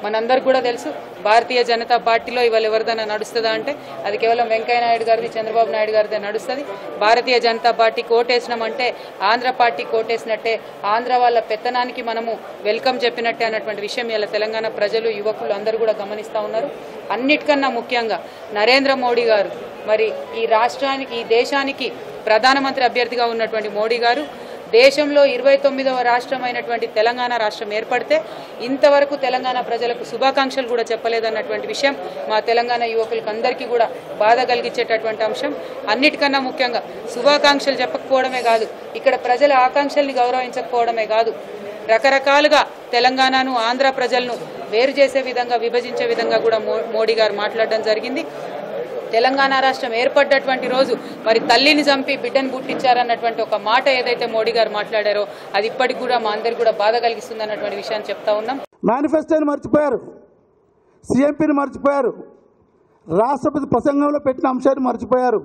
మనందరికీ కూడా తెలుసు భారతీయ జనతా పార్టీలో ఇవాళ ఎవరిదైనా నడుస్తుందా అంటే అది కేవలం వెంకయ్య నాయుడు గారిది, చంద్రబాబు నాయుడు గారిదే నడుస్తుంది. భారతీయ జనతా పార్టీ కోటేసినామంటే ఆంధ్ర పార్టీ కోటేసినట్టే, ఆంధ్ర వాళ్ళ పెత్తనానికి మనము వెల్కమ్ చెప్పినట్టే అన్నటువంటి విషయం ఇలా తెలంగాణ ప్రజలు, యువకులు అందరూ కూడా గమనిస్తూ ఉన్నారు. అన్నిటికన్నా ముఖ్యంగా నరేంద్ర మోడీ గారు మరి ఈ రాష్ట్రానికి, ఈ దేశానికి ప్రధానమంత్రి అభ్యర్థిగా ఉన్నటువంటి మోడీ గారు దేశంలో 29వ రాష్ట్రమైనటువంటి తెలంగాణ రాష్ట్రం ఏర్పడితే ఇంతవరకు తెలంగాణ ప్రజలకు శుభాకాంక్షలు కూడా చెప్పలేదన్నటువంటి విషయం మా తెలంగాణ యువకులకు అందరికీ కూడా బాధ కలిగించేటటువంటి అంశం. అన్నిటికన్నా ముఖ్యంగా శుభాకాంక్షలు చెప్పకపోవడమే కాదు, ఇక్కడ ప్రజల ఆకాంక్షల్ని గౌరవించకపోవడమే కాదు, రకరకాలుగా తెలంగాణను, ఆంధ్ర ప్రజలను వేరు చేసే విధంగా, విభజించే విధంగా కూడా మోడీ గారు మాట్లాడడం జరిగింది. తెలంగాణ రాష్ట్రం ఏర్పడ్డటువంటి రోజు మరి తల్లిని చంపి బిడ్డను పుట్టించారన్నటువంటి ఒక మాట ఏదైతే మోడీ గారు మాట్లాడారో అది ఇప్పటికి కూడా మా అందరికి కూడా బాధ కలిగిస్తుంది అన్నటువంటి విషయాన్ని చెప్తా ఉన్నాం. మేనిఫెస్టోని మర్చిపోయారు, సిఎంపిని మర్చిపోయారు, రాష్ట్రపతి ప్రసంగంలో పెట్టిన అంశాన్ని మర్చిపోయారు.